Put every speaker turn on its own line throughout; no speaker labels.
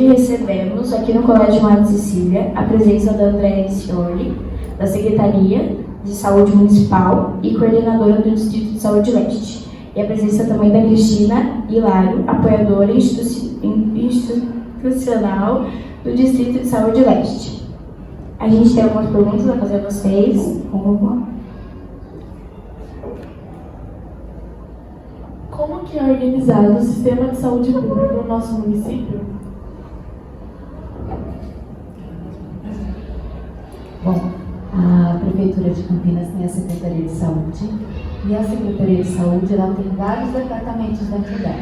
Hoje recebemos aqui no Colégio Madre Cecília a presença da Andréa Scioli, da Secretaria de Saúde Municipal e coordenadora do Distrito de Saúde Leste. E a presença também da Cristina Hilário, apoiadora institucional do Distrito de Saúde Leste. A gente tem algumas perguntas a fazer a vocês. Vamos lá.
Como que é organizado o sistema de saúde pública no nosso município?
Bom, a Prefeitura de Campinas tem a Secretaria de Saúde e a Secretaria de Saúde ela tem vários departamentos dentro dela.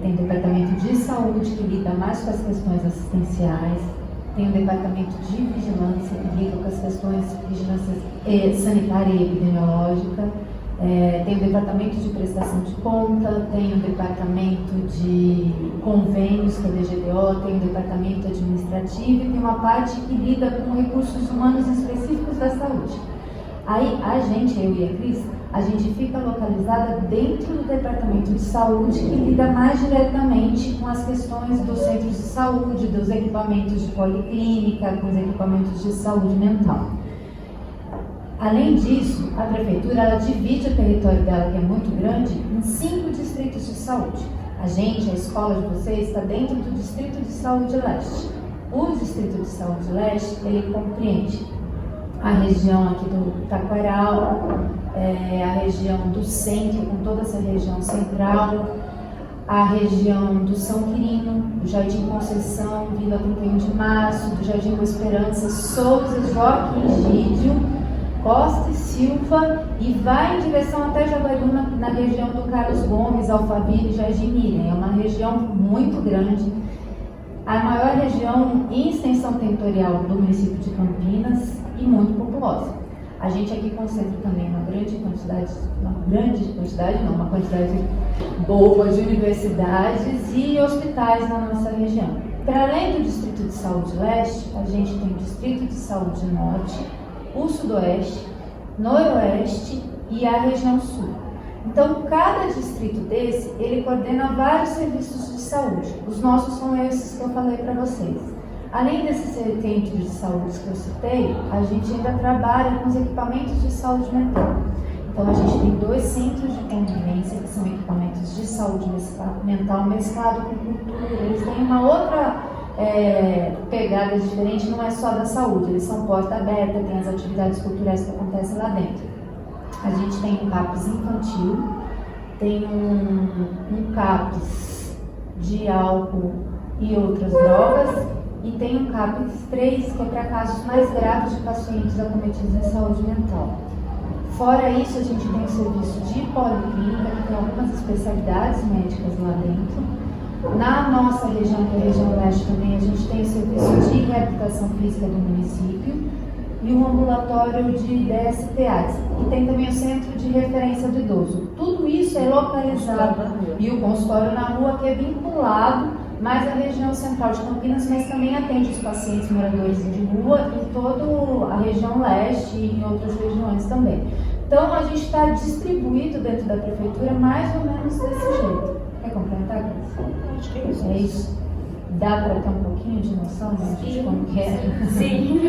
Tem o Departamento de Saúde que lida mais com as questões assistenciais, tem o Departamento de Vigilância que lida com as questões de vigilância sanitária e epidemiológica, tem o Departamento de Prestação de Conta, tem o Departamento de Convênios, que é o DGDO, tem o Departamento Administrativo e tem uma parte que lida com recursos humanos específicos da saúde. Aí a gente, eu e a Cris, a gente fica localizada dentro do Departamento de Saúde que lida mais diretamente com as questões dos centros de saúde, dos equipamentos de policlínica, com os equipamentos de saúde mental. Além disso, a Prefeitura ela divide o território dela, que é muito grande, em 5 distritos de saúde. A escola de vocês, está dentro do Distrito de Saúde Leste. O Distrito de Saúde Leste, ele compreende a região aqui do Taquaral, a região do centro, com toda essa região central, a região do São Quirino, do Jardim Conceição, Vila 31 de Março, do Jardim Boa Esperança, Souza, Joaquim Gídio, Costa e Silva e vai em direção até Jaguaruna, na região do Carlos Gomes, Alphaville e Jardim Miriam. É uma região muito grande, a maior região em extensão territorial do município de Campinas e muito populosa. A gente aqui concentra também uma quantidade boa de universidades e hospitais na nossa região. Para além do Distrito de Saúde Leste, a gente tem o Distrito de Saúde Norte, o Sudoeste, Noroeste e a região Sul. Então, cada distrito desse, ele coordena vários serviços de saúde. Os nossos são esses que eu falei para vocês. Além desses centros de saúde que eu citei, a gente ainda trabalha com os equipamentos de saúde mental. Então, a gente tem 2 centros de convivência, que são equipamentos de saúde mental mesclado com cultura. Eles têm uma outra pegada diferente, não é só da saúde, eles são porta aberta, tem as atividades culturais que acontecem lá dentro. A gente tem um CAPS infantil, tem um CAPS de álcool e outras drogas e tem um CAPS 3 que é para casos mais graves de pacientes acometidos em saúde mental. Fora isso, a gente tem o serviço de policlínica, que tem algumas especialidades médicas lá dentro. Na nossa região, que é a região leste também, a gente tem o serviço de reabilitação física do município e o ambulatório de DSTAs. E tem também o centro de referência do idoso. Tudo isso é localizado e o consultório na rua, que é vinculado mais à região central de Campinas, mas também atende os pacientes moradores de rua em toda a região leste e em outras regiões também. Então, a gente está distribuído dentro da prefeitura mais ou menos desse jeito. Quer complementar, Cris?
Acho que é isso.
É isso? Dá para ter um pouquinho de noção, né, de como que é?
Sim.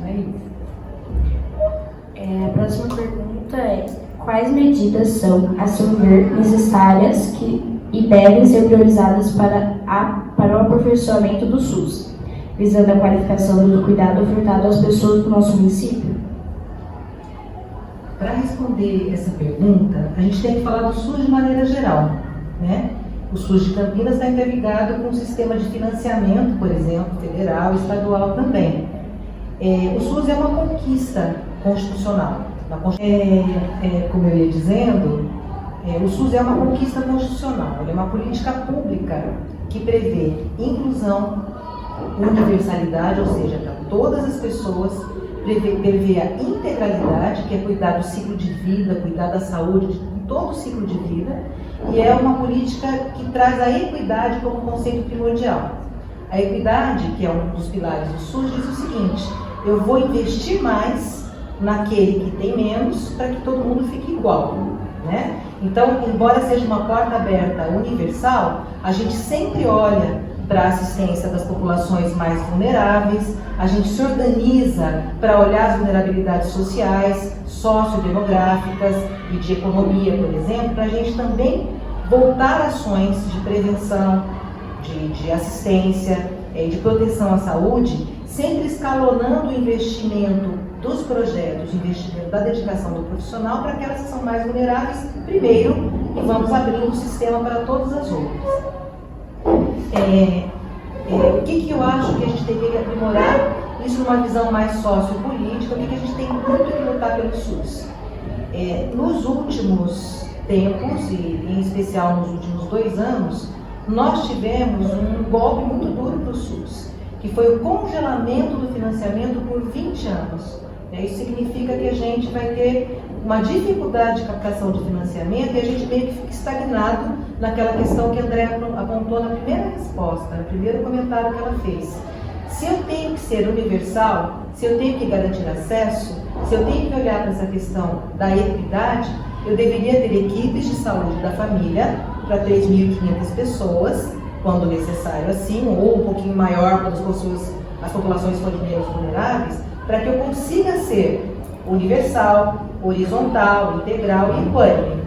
É isso.
A próxima pergunta é: quais medidas são, a seu ver, necessárias e devem ser priorizadas para o aperfeiçoamento do SUS, visando a qualificação do cuidado ofertado às pessoas do nosso município?
Para responder essa pergunta, a gente tem que falar do SUS de maneira geral, né? O SUS de Campinas está interligado com o sistema de financiamento, por exemplo, federal e estadual também. O SUS é uma conquista constitucional. Como eu ia dizendo, o SUS é uma conquista constitucional. Ele é uma política pública que prevê inclusão, universalidade, ou seja, para todas as pessoas, prevê a integralidade, que é cuidar do ciclo de vida, cuidar da saúde, de todo o ciclo de vida, e é uma política que traz a equidade como conceito primordial. A equidade, que é um dos pilares do SUS, diz o seguinte: eu vou investir mais naquele que tem menos para que todo mundo fique igual, né? Então, embora seja uma porta aberta universal, a gente sempre olha para assistência das populações mais vulneráveis, a gente se organiza para olhar as vulnerabilidades sociais, sociodemográficas e de economia, por exemplo, para a gente também voltar ações de prevenção, de assistência, de proteção à saúde, sempre escalonando o investimento dos projetos, o investimento da dedicação do profissional para aquelas que são mais vulneráveis primeiro, e vamos abrindo o sistema para todas as outras. O que eu acho que a gente teria que aprimorar isso numa visão mais sociopolítica? O que a gente tem muito que lutar pelo SUS? Nos últimos tempos, e em especial nos últimos 2 anos, nós tivemos um golpe muito duro para o SUS, que foi o congelamento do financiamento por 20 anos. Isso significa que a gente vai ter uma dificuldade de captação de financiamento e a gente meio que fica estagnado naquela questão que a Andréa apontou na primeira resposta, no primeiro comentário que ela fez. Se eu tenho que ser universal, se eu tenho que garantir acesso, se eu tenho que olhar para essa questão da equidade, eu deveria ter equipes de saúde da família para 3.500 pessoas, quando necessário assim, ou um pouquinho maior quando as populações forem menos vulneráveis, para que eu consiga ser universal, horizontal, integral e equânime.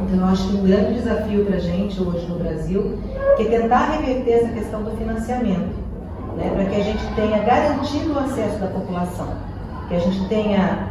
Então, eu acho que um grande desafio para a gente hoje no Brasil é tentar reverter essa questão do financiamento, para que a gente tenha garantido o acesso da população, que a gente tenha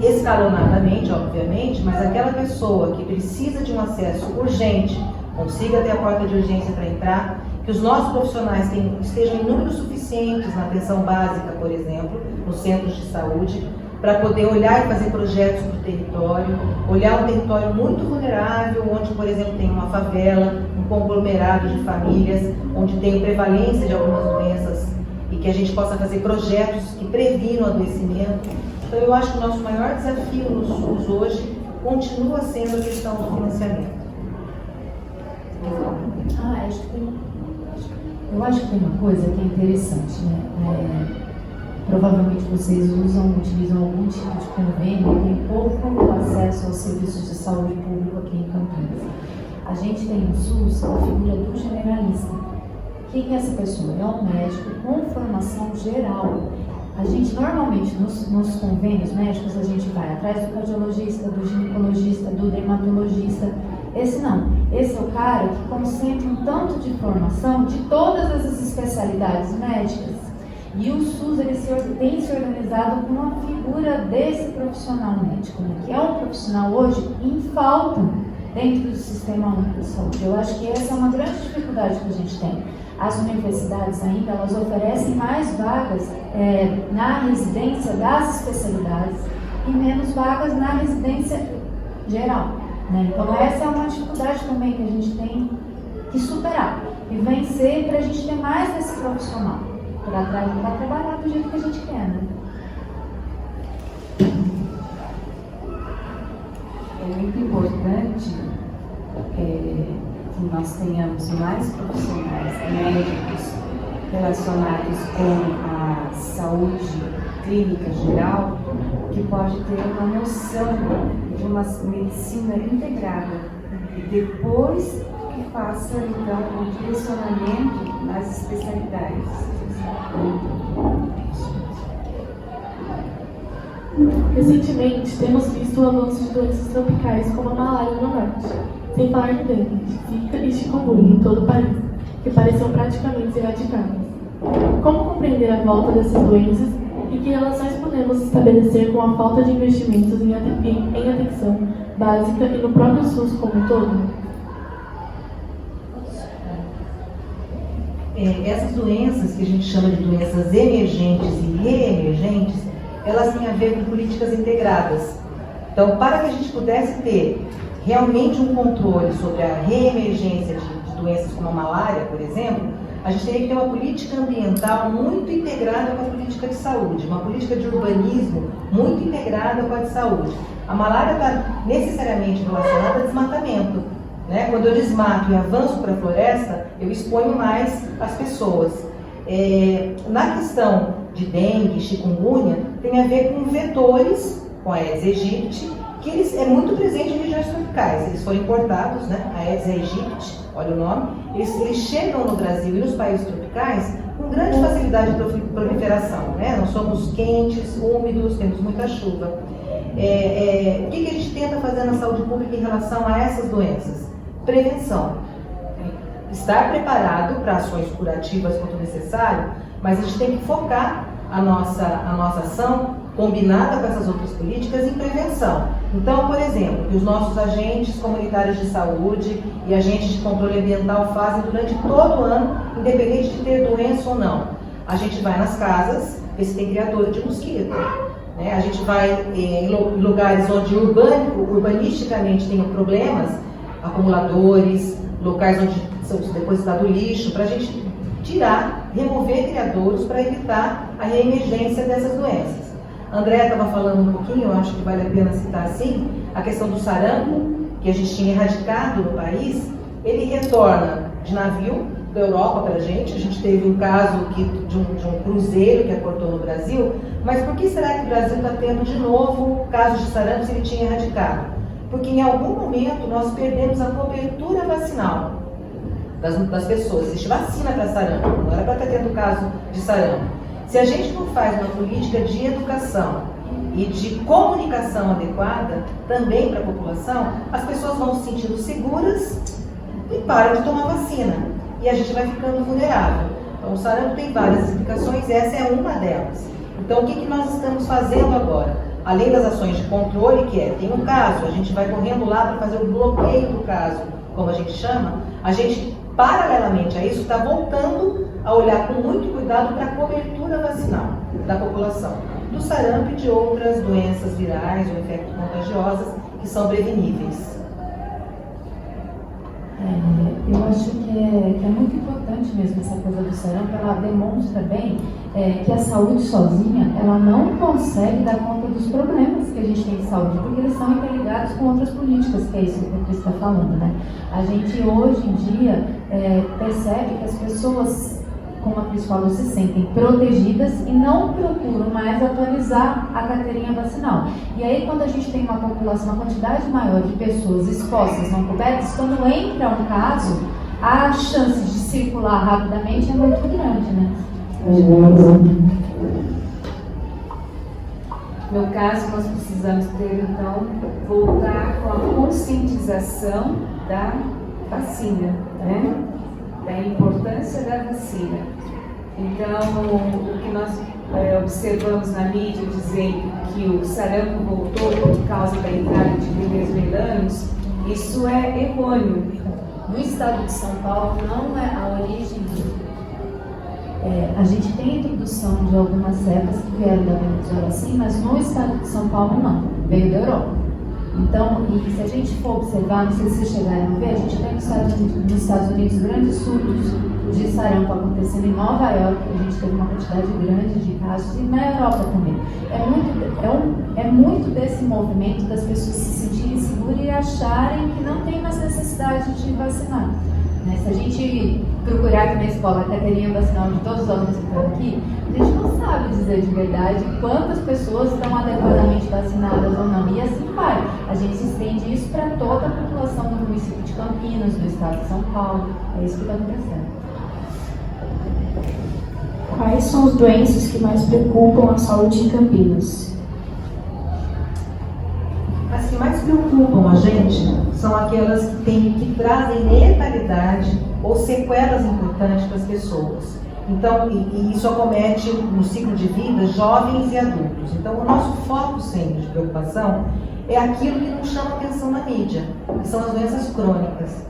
escalonadamente, obviamente, mas aquela pessoa que precisa de um acesso urgente, consiga ter a porta de urgência para entrar, que os nossos profissionais estejam em números suficientes na atenção básica, por exemplo, nos centros de saúde, para poder olhar e fazer projetos para o território, olhar um território muito vulnerável, onde, por exemplo, tem uma favela, um conglomerado de famílias, onde tem prevalência de algumas doenças e que a gente possa fazer projetos que previnam o adoecimento. Então, eu acho que o nosso maior desafio no SUS hoje continua sendo a questão do financiamento.
Eu acho que tem uma coisa que é interessante, provavelmente vocês utilizam algum tipo de convênio e tem pouco acesso aos serviços de saúde público aqui em Campinas. A gente tem no SUS a figura do generalista. Quem é essa pessoa? É um médico com formação geral. A gente normalmente nos convênios médicos a gente vai atrás do cardiologista, do ginecologista, do dermatologista. Esse não. Esse é o cara que concentra um tanto de formação de todas essas especialidades médicas. E o SUS tem se organizado com uma figura desse profissional médico, que é um profissional hoje em falta dentro do Sistema Único de Saúde. Eu acho que essa é uma grande dificuldade que a gente tem. As universidades ainda, elas oferecem mais vagas na residência das especialidades e menos vagas na residência geral. Então essa é uma dificuldade também que a gente tem que superar e vencer para a gente ter mais desse profissional para trabalhar do jeito que a gente quer.
É muito importante que nós tenhamos mais profissionais médicos relacionados com a saúde clínica geral, que pode ter uma noção de uma medicina integrada e depois que faça então o direcionamento nas especialidades.
Recentemente temos visto o avanço de doenças tropicais como a malária no norte, sem falar de dengue, zika e chikungunya em todo o país, que pareciam praticamente erradicadas. Como compreender a volta dessas doenças e que relações podemos estabelecer com a falta de investimentos em atenção básica e no próprio SUS como um todo?
Essas doenças que a gente chama de doenças emergentes e reemergentes, elas têm a ver com políticas integradas. Então, para que a gente pudesse ter realmente um controle sobre a reemergência de doenças como a malária, por exemplo, a gente teria que ter uma política ambiental muito integrada com a política de saúde, uma política de urbanismo muito integrada com a de saúde. A malária está necessariamente relacionada a desmatamento. Quando eu desmato e avanço para a floresta, eu exponho mais as pessoas. Na questão de dengue, chikungunya, tem a ver com vetores, com a Aedes aegypti, que é muito presente em regiões tropicais. Eles foram importados, né? A Aedes aegypti, olha o nome, eles chegam no Brasil e nos países tropicais com grande facilidade de proliferação, né? Nós somos quentes, úmidos, temos muita chuva. O que a gente tenta fazer na saúde pública em relação a essas doenças? Prevenção. Estar preparado para ações curativas quando necessário, mas a gente tem que focar a nossa ação, combinada com essas outras políticas, em prevenção. Então, por exemplo, que os nossos agentes comunitários de saúde e agentes de controle ambiental fazem durante todo o ano, independente de ter doença ou não. A gente vai nas casas, ver se tem criadora de mosquito. Né? A gente vai em lugares onde urbanisticamente tenham problemas, acumuladores, locais onde são depositados lixo, para a gente remover criadouros para evitar a reemergência dessas doenças. A Andréa estava falando um pouquinho, eu acho que vale a pena citar assim, a questão do sarampo, que a gente tinha erradicado no país, ele retorna de navio da Europa para a gente teve um caso de um cruzeiro que aportou no Brasil, mas por que será que o Brasil está tendo de novo casos de sarampo se ele tinha erradicado? Porque em algum momento nós perdemos a cobertura vacinal das pessoas. Existe vacina para sarampo, não era para estar tendo caso de sarampo. Se a gente não faz uma política de educação e de comunicação adequada também para a população, as pessoas vão se sentindo seguras e param de tomar vacina. E a gente vai ficando vulnerável. Então o sarampo tem várias explicações, essa é uma delas. Então o que nós estamos fazendo agora? Além das ações de controle, tem um caso, a gente vai correndo lá para fazer o bloqueio do caso, como a gente chama, a gente, paralelamente a isso, está voltando a olhar com muito cuidado para a cobertura vacinal da população, do sarampo e de outras doenças virais ou infecto-contagiosas que são preveníveis.
Eu acho que é muito importante mesmo essa coisa do sarampo. Ela demonstra bem que a saúde sozinha, ela não consegue dar conta dos problemas que a gente tem de saúde, porque eles são interligados com outras políticas, que é isso que a Cris está falando, né? A gente hoje em dia percebe que as pessoas, como a Cris falou, se sentem protegidas e não procuram mais atualizar a carteirinha vacinal. E aí, quando a gente tem uma população, uma quantidade maior de pessoas expostas, não cobertas, quando entra um caso, a chance de circular rapidamente é muito grande, né?
No caso, nós precisamos ter, então, voltar com a conscientização da vacina, né? Da importância da vacina. Então, o que nós observamos na mídia dizendo que o sarampo voltou por causa da entrada de venezuelanos, isso é errôneo.
No estado de São Paulo, não é a origem a gente tem a introdução de algumas cepas que vieram da Venezuela, sim, mas no estado de São Paulo não, veio da Europa. Então, e se a gente for observar, não sei se vocês chegaram a ver, a gente tem nos Estados Unidos grandes surtos de sarampo acontecendo em Nova York, a gente teve uma quantidade grande de casos, e na Europa também. É muito desse movimento das pessoas se sentirem seguras e acharem que não tem mais necessidade de vacinar. Né? Se a gente procurar aqui na escola a carteirinha vacinal de todos os alunos que estão aqui, a gente não sabe dizer de verdade quantas pessoas estão adequadamente vacinadas ou não. E assim vai. A gente estende isso para toda a população do município de Campinas, do estado de São Paulo. É isso que está acontecendo.
Quais são as doenças que mais preocupam a saúde em Campinas?
As que mais preocupam a gente são aquelas que trazem letalidade ou sequelas importantes para as pessoas. Então, e isso acomete no ciclo de vida jovens e adultos. Então, o nosso foco sempre de preocupação é aquilo que nos chama atenção na mídia, que são as doenças crônicas,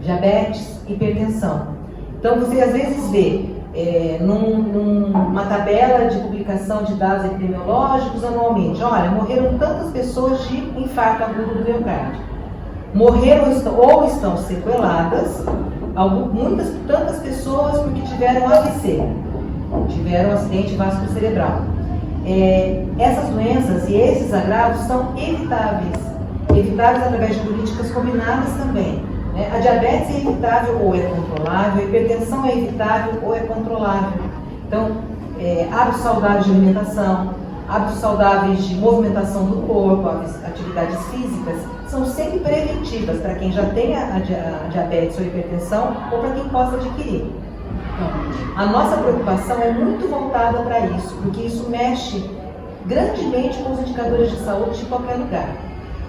diabetes, hipertensão. Então, você às vezes vê numa tabela de publicação de dados epidemiológicos anualmente, olha, morreram tantas pessoas de infarto agudo do miocárdio. Morreram ou estão sequeladas, tantas pessoas porque tiveram AVC, tiveram acidente vasculocerebral. Essas doenças e esses agravos são evitáveis através de políticas combinadas também. A diabetes é evitável ou é controlável, a hipertensão é evitável ou é controlável. Então, hábitos saudáveis de alimentação, hábitos saudáveis de movimentação do corpo, atividades físicas, são sempre preventivas para quem já tem a diabetes ou hipertensão ou para quem possa adquirir. Então, a nossa preocupação é muito voltada para isso, porque isso mexe grandemente com os indicadores de saúde de qualquer lugar.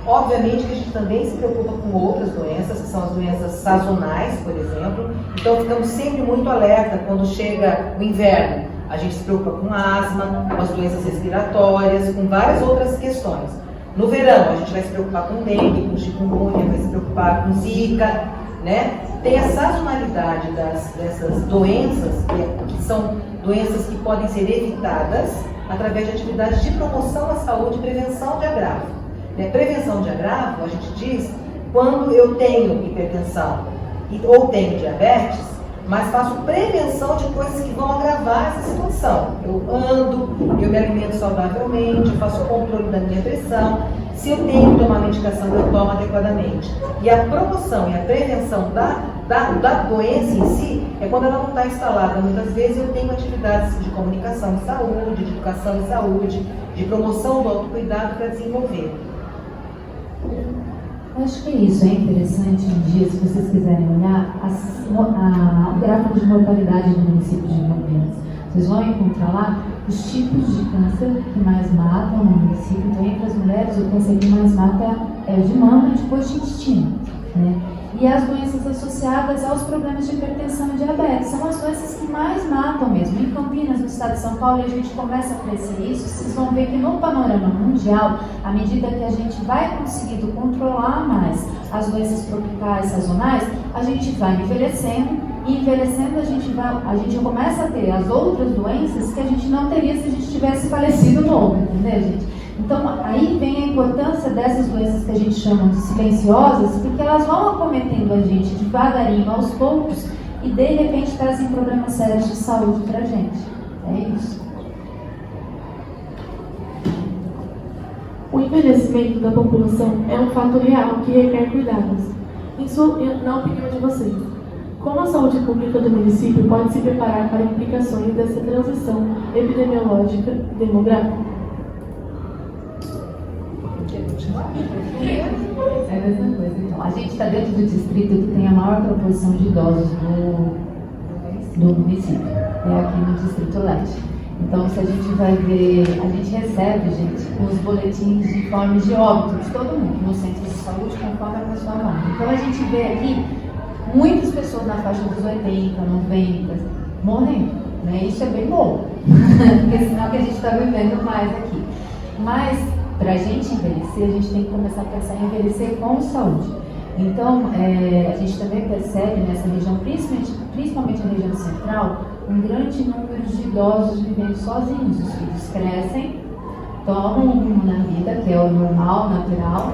Obviamente que a gente também se preocupa com outras doenças, que são as doenças sazonais, por exemplo. Então ficamos sempre muito alerta quando chega o inverno. A gente se preocupa com asma, com as doenças respiratórias, com várias outras questões. No verão a gente vai se preocupar com dengue, com chikungunya, vai se preocupar com zika, né? Tem a sazonalidade dessas doenças, que são doenças que podem ser evitadas através de atividades de promoção à saúde e prevenção de agravo. Prevenção de agravo, a gente diz, quando eu tenho hipertensão ou tenho diabetes, mas faço prevenção de coisas que vão agravar essa situação. Eu ando, eu me alimento saudavelmente, faço controle da minha pressão. Se eu tenho que tomar medicação, eu tomo adequadamente. E a promoção e a prevenção da doença em si é quando ela não está instalada. Muitas vezes eu tenho atividades de comunicação de saúde, de educação de saúde, de promoção do autocuidado para desenvolver.
Acho que é isso, é interessante um dia, se vocês quiserem olhar, o gráfico de mortalidade do município de Campinas. Vocês vão encontrar lá os tipos de câncer que mais matam no município. Então, entre as mulheres, o câncer que mais mata é o de mama e depois de intestino, né? E as doenças associadas aos problemas de hipertensão e diabetes são as doenças que mais matam mesmo. Em Campinas, no estado de São Paulo, e a gente começa a crescer isso, vocês vão ver que no panorama mundial, à medida que a gente vai conseguindo controlar mais as doenças tropicais, sazonais, a gente vai envelhecendo, e envelhecendo a gente começa a ter as outras doenças que a gente não teria se a gente tivesse falecido novo, entendeu, gente? Então, aí vem a importância dessas doenças que a gente chama de silenciosas, porque elas vão acometendo a gente devagarinho, aos poucos, e de repente trazem problemas sérios de saúde pra gente. É isso.
O envelhecimento da população é um fato real que requer cuidados. Na opinião de vocês, como a saúde pública do município pode se preparar para implicações dessa transição epidemiológica e demográfica?
É a mesma coisa. Então, a gente está dentro do distrito que tem a maior proporção de idosos do município, aqui no Distrito Leste. Então, se a gente vai ver, a gente recebe, gente, os boletins de informes de óbito de todo mundo no centro de saúde, conforme a pessoa vai. Então, a gente vê aqui muitas pessoas na faixa dos 80, 90 morrendo, né? Isso é bem bom, porque senão que a gente está vivendo mais aqui. Mas para a gente envelhecer, a gente tem que começar a pensar em envelhecer com saúde. Então, a gente também percebe nessa região, principalmente na região central, um grande número de idosos vivendo sozinhos. Os filhos crescem, tomam um rumo na vida, que é o normal, natural,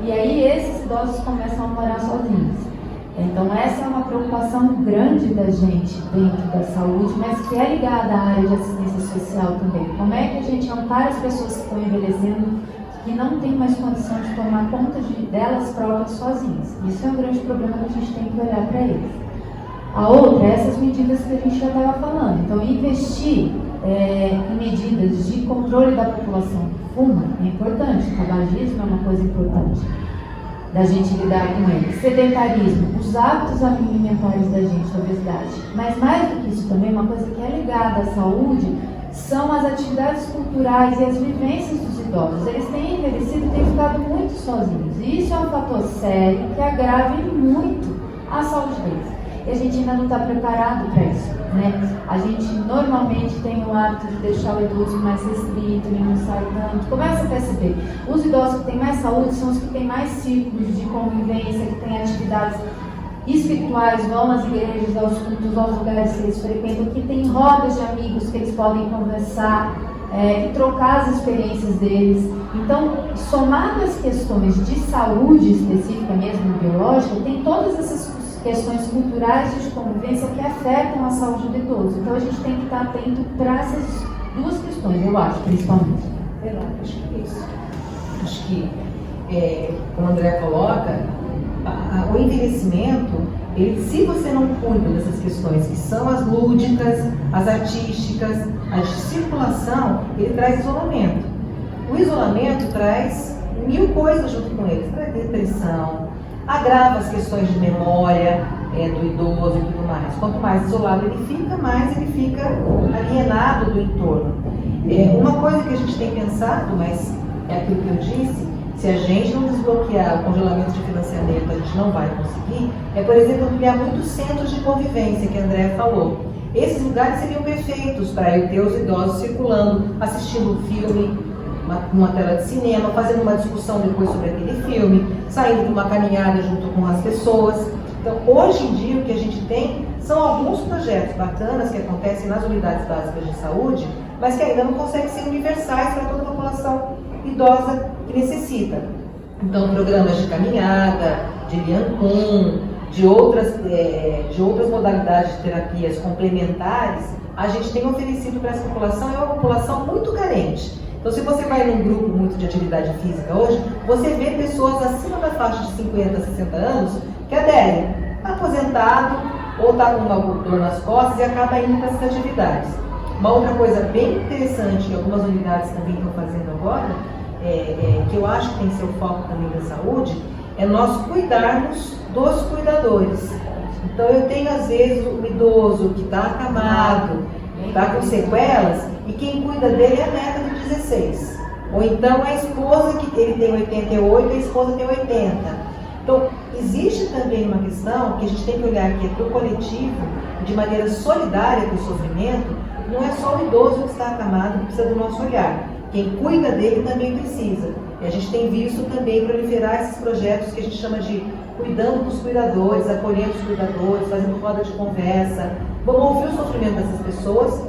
e aí esses idosos começam a morar sozinhos. Então, essa é uma preocupação grande da gente dentro da saúde, mas que é ligada à área de assistência social também. Como é que a gente ampara as pessoas que estão envelhecendo e não tem mais condição de tomar conta delas próprias sozinhas? Isso é um grande problema que a gente tem que olhar para eles. A outra é essas medidas que a gente já estava falando. Então, investir em medidas de controle da população que fuma é importante. O tabagismo é uma coisa importante da gente lidar com ele. Sedentarismo, os hábitos alimentares da gente, a obesidade. Mas mais do que isso também, uma coisa que é ligada à saúde, são as atividades culturais e as vivências dos idosos. Eles têm envelhecido e têm ficado muito sozinhos. E isso é um fator sério que agrava muito a saúde deles. E a gente ainda não está preparado para isso, né? A gente normalmente tem o hábito de deixar o idoso mais restrito, ele não sai tanto. Começa a perceber, os idosos que têm mais saúde são os que têm mais círculos de convivência, que têm atividades espirituais, vão às igrejas, aos cultos, aos lugares que eles frequentam, que têm rodas de amigos que eles podem conversar, e trocar as experiências deles. Então, somado às questões de saúde específica mesmo, biológica, tem todas essas questões culturais e de convivência que afetam a saúde do idoso. Então, a gente tem que estar atento para essas duas questões, eu acho, principalmente.
Acho que é isso. Acho que, como o André coloca, o envelhecimento, se você não cuida dessas questões, que são as lúdicas, as artísticas, a de circulação, ele traz isolamento. O isolamento traz 1000 coisas junto com ele, traz depressão, agrava as questões de memória do idoso e tudo mais. Quanto mais isolado ele fica, mais ele fica alienado do entorno. Uma coisa que a gente tem pensado, mas é aquilo que eu disse, se a gente não desbloquear o congelamento de financiamento, a gente não vai conseguir, por exemplo, criar muitos centros de convivência, que a Andréa falou. Esses lugares seriam perfeitos para eu ter os idosos circulando, assistindo um filme, uma tela de cinema, fazendo uma discussão depois sobre aquele filme, saindo de uma caminhada junto com as pessoas. Então, hoje em dia, o que a gente tem são alguns projetos bacanas que acontecem nas unidades básicas de saúde, mas que ainda não conseguem ser universais para toda a população idosa que necessita. Então, programas de caminhada, de Liancum, de outras modalidades de terapias complementares, a gente tem oferecido para essa população, é uma população muito carente. Então, se você vai num grupo muito de atividade física hoje, você vê pessoas acima da faixa de 50, 60 anos que aderem, aposentado ou está com uma dor nas costas e acaba indo para essas atividades. Uma outra coisa bem interessante que algumas unidades também estão fazendo agora, que eu acho que tem que ser o foco também da saúde, é nós cuidarmos dos cuidadores. Então, eu tenho às vezes o idoso que está acamado, está com sequelas, e quem cuida dele é a neta de 16. Ou então a esposa, que ele tem 88 e a esposa tem 80. Então, existe também uma questão que a gente tem que olhar aqui para o coletivo, de maneira solidária com o sofrimento. Não é só o idoso que está acamado que precisa do nosso olhar. Quem cuida dele também precisa. E a gente tem visto também proliferar esses projetos que a gente chama de cuidando dos cuidadores, acolhendo os cuidadores, fazendo roda de conversa. Vamos ouvir o sofrimento dessas pessoas,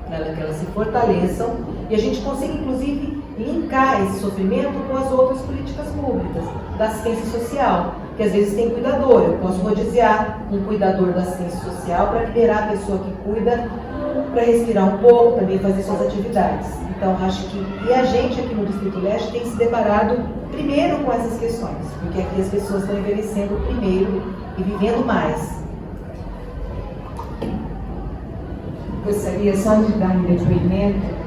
que elas se fortaleçam, e a gente consiga, inclusive, linkar esse sofrimento com as outras políticas públicas, da assistência social, que às vezes tem cuidador. Eu posso rodiziar um cuidador da assistência social para liberar a pessoa que cuida para respirar um pouco, também fazer suas atividades. Então, acho que e a gente aqui no Distrito Leste tem se deparado primeiro com essas questões, porque aqui as pessoas estão envelhecendo primeiro e vivendo mais.
Gostaria só de dar um depoimento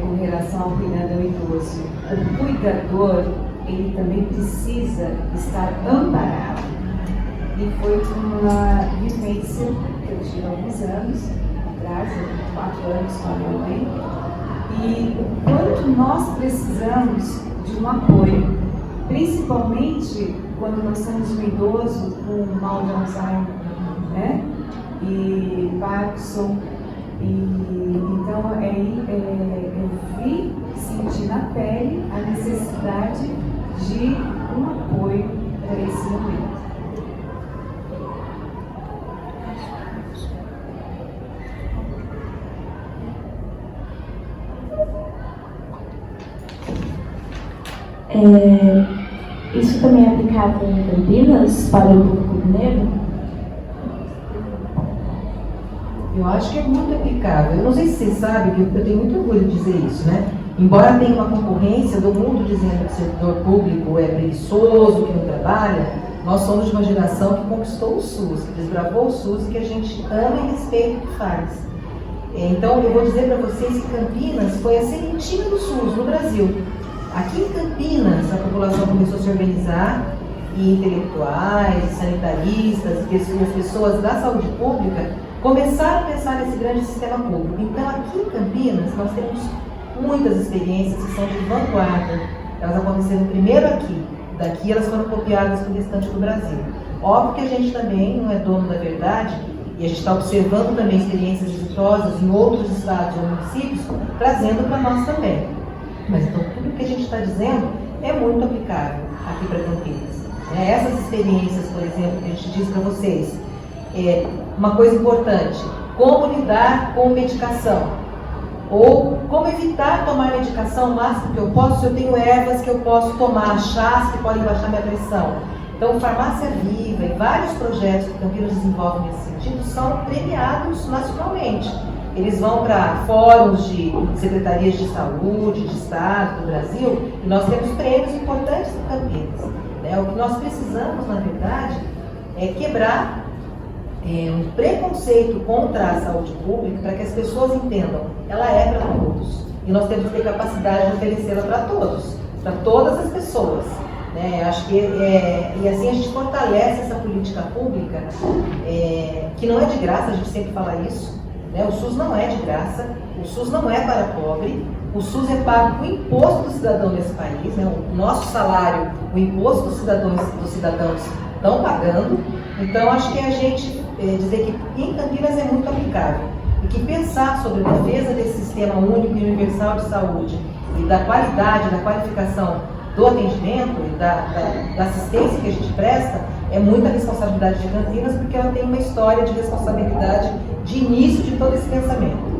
com relação ao cuidador idoso. O cuidador, ele também precisa estar amparado. E foi uma vivência que eu tive há alguns anos atrás, 4 anos com a minha mãe, e o quanto nós precisamos de um apoio, principalmente quando nós temos um idoso com mal de Alzheimer, né? E Parkinson, então eu vi, senti na pele a necessidade de um apoio para esse momento.
Isso também é aplicável em Campinas para o público mineiro?
Eu acho que é muito aplicável. Eu não sei se vocês sabem, que eu tenho muito orgulho de dizer isso, né? Embora tenha uma concorrência do mundo dizendo que o setor público é preguiçoso, que não trabalha, nós somos de uma geração que conquistou o SUS, que desbravou o SUS e que a gente ama e respeita o que faz. Então, eu vou dizer para vocês que Campinas foi a sementinha do SUS no Brasil. Aqui em Campinas, a população começou a se organizar, e intelectuais, sanitaristas, e as pessoas da saúde pública começaram a pensar nesse grande sistema público. Então, aqui em Campinas, nós temos muitas experiências que são de vanguarda. Elas aconteceram primeiro aqui, daqui elas foram copiadas para o restante do Brasil. Óbvio que a gente também não é dono da verdade, e a gente está observando também experiências exitosas em outros estados ou municípios, trazendo para nós também. Mas então, tudo que a gente está dizendo é muito aplicável aqui para Campinas. Essas experiências, por exemplo, que a gente diz para vocês, uma coisa importante, como lidar com medicação, ou como evitar tomar medicação o máximo que eu posso, se eu tenho ervas que eu posso tomar, chás que podem baixar minha pressão. Então, Farmácia Viva e vários projetos que Campinas desenvolve nesse sentido são premiados nacionalmente. Eles vão para fóruns de secretarias de saúde, de estado, do Brasil, e nós temos prêmios importantes em Campinas. O que nós precisamos, na verdade, é quebrar um preconceito contra a saúde pública para que as pessoas entendam, ela é para todos. e nós temos que ter capacidade de oferecê-la para todos, para todas as pessoas. Né? Acho que e assim a gente fortalece essa política pública, que não é de graça, a gente sempre fala isso. Né? O SUS não é de graça, o SUS não é para pobre, o SUS é pago com o imposto do cidadão desse país, né? O nosso salário, o imposto dos cidadãos estão pagando. Então, acho que a gente dizer que em Campinas é muito aplicável e que pensar sobre a defesa desse sistema único e universal de saúde e da qualidade, da qualificação do atendimento e da assistência que a gente presta é muita responsabilidade de Campinas, porque ela tem uma história de responsabilidade de início de todo esse pensamento.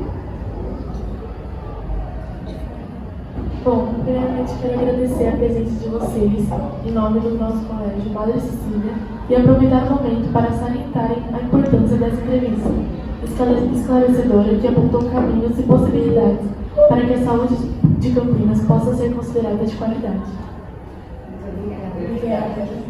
Bom, primeiramente quero agradecer a presença de vocês, em nome do nosso colégio Madre Cecília, e aproveitar o momento para salientarem a importância dessa entrevista esclarecedora que apontou caminhos e possibilidades para que a saúde de Campinas possa ser considerada de qualidade.
Muito obrigada.